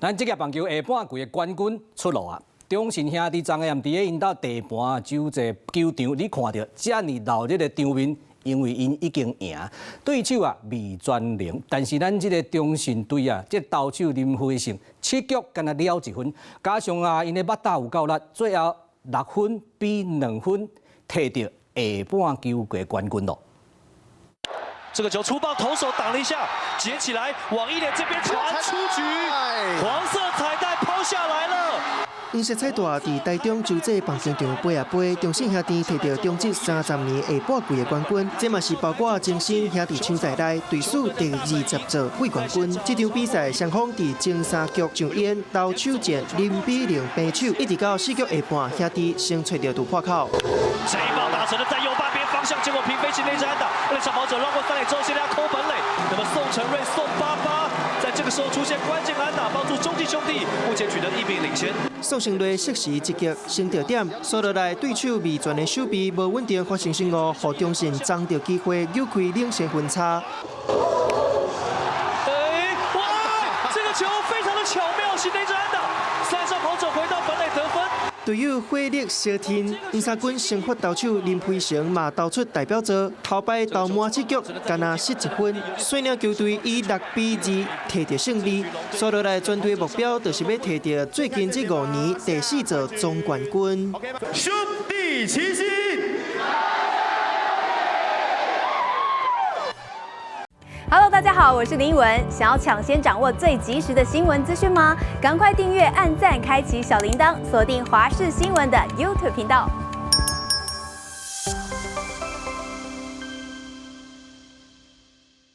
咱职业棒球下半季的冠军出炉啊！中信兄弟昨下伫咧因兜地盘洲际球场，你看到遮尔闹热的场面，因为因已经赢，对手啊未全零。但是咱这个中信队啊，这投手林辉胜7局干那了1分，加上啊因的目打有够力，最后6分比2分，摕到下半球季冠军咯。 这个球出棒，投手挡了一下，接起来往一垒这边传出局，黄色彩带抛下来了。因色彩带伫台中洲际棒球场杯啊杯，中信兄弟摕到中职30年下半季的冠军，这嘛是包括中信兄弟抢在内，队史第20座季冠军。这场比赛双方伫前3局上演投手战0比0平手，一直到4局下半，兄弟先找到突破口。这一棒打成了在右半边方向，结果平飞行那支安打，那长跑者绕过3垒之后，现在要抠本垒。那么宋承瑞、宋巴巴在这个时候出现关键安打，帮助中继兄弟目前取得1比0领先。宋承瑞适时一击先得点，所落来对手未全的手臂无稳定发生失误，互中信争到机会扭开领先分差。哇！这个球非常的巧妙，是那支安打，三上跑者回到本垒得分。 队友火力相挺，黄衫军先发投手林培成嘛投出代表作，头摆投满7局，干那失1分。水鸟球队以6比2摕到胜利，所落来全队目标就是要摕到最近这5年第4座总冠军。兄弟齐心。 Hello， 大家好，我是林依文。想要抢先掌握最及时的新闻资讯吗？赶快订阅、按赞、开启小铃铛，锁定华视新闻的 YouTube 频道。